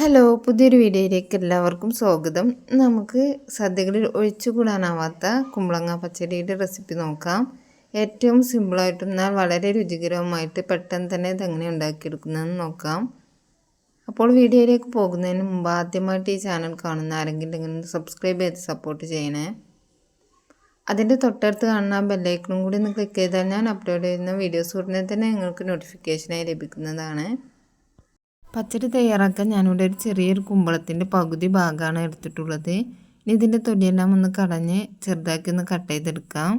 Hello, പുതിയൊരു വീഡിയോയിലേക്ക് എല്ലാവർക്കും സ്വാഗതം. നമുക്ക് സദ്യകളിൽ ഒഴിച്ചുകൂടാനാവാത്ത കുമ്പളങ്ങ പച്ചടിയുടെ റെസിപ്പി നോക്കാം. ഏറ്റവും സിമ്പിളായിട്ടും എന്നാൽ വളരെ രുചികരവുമായിട്ട് പെട്ടെന്ന് തന്നെ ഇതെങ്ങനെ ഉണ്ടാക്കിയെടുക്കുന്നതെന്ന് നോക്കാം. അപ്പോൾ വീഡിയോയിലേക്ക് പോകുന്നതിന് മുമ്പ് ആദ്യമായിട്ട് ഈ ചാനൽ കാണുന്ന ആരെങ്കിലും ഇങ്ങനെ സബ്സ്ക്രൈബ് ചെയ്ത് സപ്പോർട്ട് ചെയ്യണേ. അതിൻ്റെ തൊട്ടടുത്ത് കാണുന്ന ബെല്ലൈക്കണും കൂടി ഒന്ന് ക്ലിക്ക് ചെയ്താൽ ഞാൻ അപ്ലോഡ് ചെയ്യുന്ന വീഡിയോസ് ഉടനെ തന്നെ നിങ്ങൾക്ക് നോട്ടിഫിക്കേഷനായി ലഭിക്കുന്നതാണ്. പച്ചടി തയ്യാറാക്കാൻ ഞാനിവിടെ ഒരു ചെറിയൊരു കുമ്പളത്തിൻ്റെ പകുതി ഭാഗമാണ് എടുത്തിട്ടുള്ളത്. ഇനി ഇതിൻ്റെ തൊലിയെല്ലാം ഒന്ന് കളഞ്ഞ് ചെറുതാക്കി ഒന്ന് കട്ട് ചെയ്തെടുക്കാം.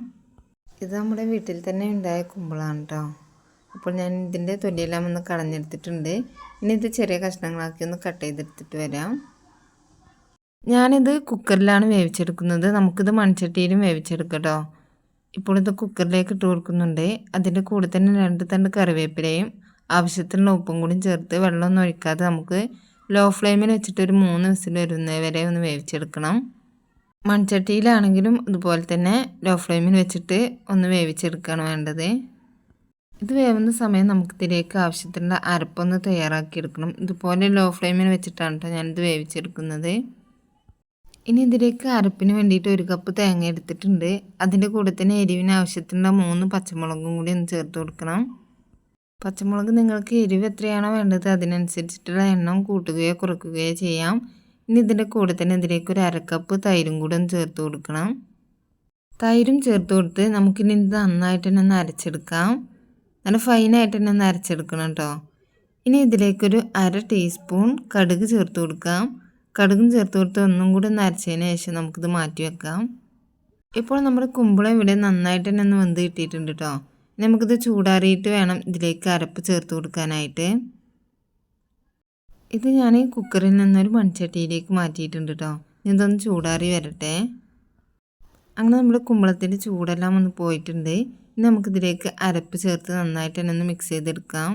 ഇത് നമ്മുടെ വീട്ടിൽ തന്നെ ഉണ്ടായ കുമ്പളമാണ് കേട്ടോ. അപ്പോൾ ഞാൻ ഇതിൻ്റെ തൊലിയെല്ലാം ഒന്ന് കളഞ്ഞെടുത്തിട്ടുണ്ട്. ഇനി ഇത് ചെറിയ കഷ്ണങ്ങളാക്കി ഒന്ന് കട്ട് ചെയ്തെടുത്തിട്ട് വരാം. ഞാനിത് കുക്കറിലാണ് വേവിച്ചെടുക്കുന്നത്. നമുക്കിത് മൺചട്ടിയിലും വേവിച്ചെടുക്കാം കേട്ടോ. ഇപ്പോൾ ഇത് കുക്കറിലേക്ക് ഇട്ട് കൊടുക്കുന്നുണ്ട്. അതിൻ്റെ കൂടെ തന്നെ 2 തണ്ട് കറിവേപ്പിലയും ആവശ്യത്തിനുള്ള ഉപ്പും കൂടി ചേർത്ത് വെള്ളമൊന്നും ഒഴിക്കാതെ നമുക്ക് ലോ ഫ്ലെയിമിൽ വെച്ചിട്ട് ഒരു 3 വിസിൽ വരുന്നത് വരെ ഒന്ന് വേവിച്ചെടുക്കണം. മൺചട്ടിയിലാണെങ്കിലും ഇതുപോലെ തന്നെ ലോ ഫ്ലെയിമിൽ വെച്ചിട്ട് ഒന്ന് വേവിച്ചെടുക്കുകയാണ് വേണ്ടത്. ഇത് വേവുന്ന സമയം നമുക്കിതിലേക്ക് ആവശ്യത്തിനുള്ള അരപ്പൊന്ന് തയ്യാറാക്കിയെടുക്കണം. ഇതുപോലെ ലോ ഫ്ലെയിമിൽ വെച്ചിട്ടാണ് കേട്ടോ ഞാനിത് വേവിച്ചെടുക്കുന്നത്. ഇനി ഇതിലേക്ക് അരപ്പിന് വേണ്ടിയിട്ട് 1 കപ്പ് തേങ്ങ എടുത്തിട്ടുണ്ട്. അതിൻ്റെ കൂടെ തന്നെ എരിവിന് ആവശ്യത്തിനുള്ള 3 പച്ചമുളകും കൂടി ഒന്ന് ചേർത്ത് കൊടുക്കണം. പച്ചമുളക് നിങ്ങൾക്ക് എരിവ് എത്രയാണോ വേണ്ടത് അതിനനുസരിച്ചിട്ടുള്ള എണ്ണം കൂട്ടുകയോ കുറയ്ക്കുകയോ ചെയ്യാം. ഇനി ഇതിൻ്റെ കൂടെ തന്നെ ഇതിലേക്ക് ഒരു 1/2 കപ്പ് തൈരും കൂടെ ഒന്ന് ചേർത്ത് കൊടുക്കണം. തൈരും ചേർത്ത് കൊടുത്ത് നമുക്കിനി ഇത് നന്നായിട്ട് തന്നെ ഒന്ന് അരച്ചെടുക്കാം. നല്ല ഫൈനായിട്ട് തന്നെ ഒന്ന് അരച്ചെടുക്കണം കേട്ടോ. ഇനി ഇതിലേക്കൊരു 1/2 ടീസ്പൂൺ കടുക് ചേർത്ത് കൊടുക്കാം. കടുകും ചേർത്ത് കൊടുത്ത് ഒന്നും കൂടി ഒന്ന് അരച്ചതിന് ശേഷം നമുക്കിത് മാറ്റി വെക്കാം. ഇപ്പോൾ നമ്മുടെ കുമ്പളം ഇവിടെ നന്നായിട്ട് തന്നെ ഒന്ന് വെന്ത് കിട്ടിയിട്ടുണ്ട് കേട്ടോ. നമുക്കിത് ചൂടാറിയിട്ട് വേണം ഇതിലേക്ക് അരപ്പ് ചേർത്ത് കൊടുക്കാനായിട്ട്. ഇത് ഞാൻ കുക്കറിൽ നിന്നൊരു മൺചട്ടിയിലേക്ക് മാറ്റിയിട്ടുണ്ട് കേട്ടോ. ഇതൊന്ന് ചൂടാറി വരട്ടെ. അങ്ങനെ നമ്മുടെ കുമ്പളത്തിൻ്റെ ചൂടെല്ലാം ഒന്ന് പോയിട്ടുണ്ട്. ഇനി നമുക്കിതിലേക്ക് അരപ്പ് ചേർത്ത് നന്നായിട്ട് തന്നെ ഒന്ന് മിക്സ് ചെയ്തെടുക്കാം.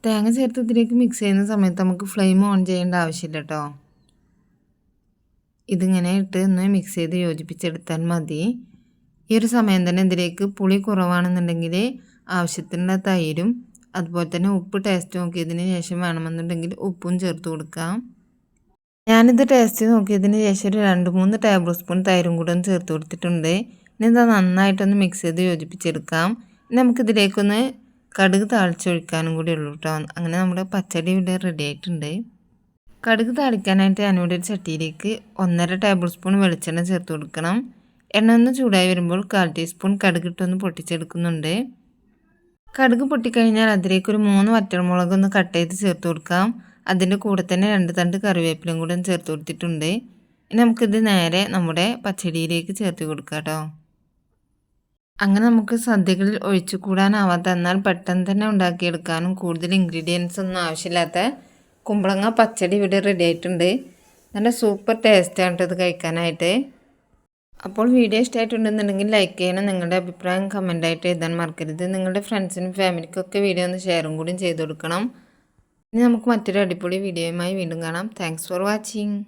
തേങ്ങ ചേർത്ത് ഇതിലേക്ക് മിക്സ് ചെയ്യുന്ന സമയത്ത് നമുക്ക് ഫ്ലെയിം ഓൺ ചെയ്യേണ്ട ആവശ്യമില്ല കേട്ടോ. ഇതിങ്ങനെ ഇട്ട് ഒന്ന് മിക്സ് ചെയ്ത് യോജിപ്പിച്ചെടുത്താൽ മതി. ഈ ഒരു സമയം തന്നെ ഇതിലേക്ക് പുളി കുറവാണെന്നുണ്ടെങ്കിൽ ആവശ്യത്തിനുള്ള തൈരും അതുപോലെ തന്നെ ഉപ്പ് ടേസ്റ്റ് നോക്കിയതിന് ശേഷം വേണമെന്നുണ്ടെങ്കിൽ ഉപ്പും ചേർത്ത് കൊടുക്കാം. ഞാനിത് ടേസ്റ്റ് നോക്കിയതിന് ശേഷം ഒരു 2-3 ടേബിൾ സ്പൂൺ തൈരും കൂടെ ഒന്ന് ചേർത്ത് കൊടുത്തിട്ടുണ്ട്. ഇനി ഇത് നന്നായിട്ടൊന്ന് മിക്സ് ചെയ്ത് യോജിപ്പിച്ചെടുക്കാം. ഇനി നമുക്കിതിലേക്കൊന്ന് കടുക് താളിച്ചൊഴിക്കാനും കൂടി ഉള്ളൂ കേട്ടോ. അങ്ങനെ നമ്മുടെ പച്ചടി ഇവിടെ റെഡി ആയിട്ടുണ്ട്. കടുക് താളിക്കാനായിട്ട് ഞാനിവിടെ ഒരു ചട്ടിയിലേക്ക് 1.5 ടേബിൾ സ്പൂൺ വെളിച്ചെണ്ണ ചേർത്ത് കൊടുക്കണം. എണ്ണ ഒന്ന് ചൂടായി വരുമ്പോൾ 1/4 ടീസ്പൂൺ കടുക് ഇട്ടൊന്ന് പൊട്ടിച്ചെടുക്കുന്നുണ്ട്. കടുക് പൊട്ടിക്കഴിഞ്ഞാൽ അതിലേക്ക് ഒരു 3 വറ്റൽമുളക് ഒന്ന് കട്ട് ചെയ്ത് ചേർത്ത് കൊടുക്കാം. അതിൻ്റെ കൂടെ തന്നെ 2 തണ്ട് കറിവേപ്പിലയും കൂടെ ചേർത്ത് കൊടുത്തിട്ടുണ്ട്. ഇനി നമുക്കിത് നേരെ നമ്മുടെ പച്ചടിയിലേക്ക് ചേർത്ത് കൊടുക്കാം കേട്ടോ. അങ്ങനെ നമുക്ക് സദ്യകളിൽ ഒഴിച്ചു കൂടാനാവാത്ത എന്നാൽ പെട്ടെന്ന് തന്നെ ഉണ്ടാക്കിയെടുക്കാനും കൂടുതൽ ഇൻഗ്രീഡിയൻസ് ഒന്നും ആവശ്യമില്ലാത്ത കുമ്പളങ്ങ പച്ചടി ഇവിടെ റെഡി ആയിട്ടുണ്ട്. നല്ല സൂപ്പർ ടേസ്റ്റാണ് ഇത് കഴിക്കാനായിട്ട്. അപ്പോൾ വീഡിയോ ഇഷ്ടമായിട്ടുണ്ടെന്നുണ്ടെങ്കിൽ ലൈക്ക് ചെയ്യണം. നിങ്ങളുടെ അഭിപ്രായം കമൻറ്റായിട്ട് എഴുതാൻ മറക്കരുത്. നിങ്ങളുടെ ഫ്രണ്ട്സിനും ഫാമിലിക്കൊക്കെ വീഡിയോ ഒന്ന് ഷെയറും കൂടി ചെയ്ത് കൊടുക്കണം. ഇനി നമുക്ക് മറ്റൊരു അടിപൊളി വീഡിയോയുമായി വീണ്ടും കാണാം. Thanks for watching.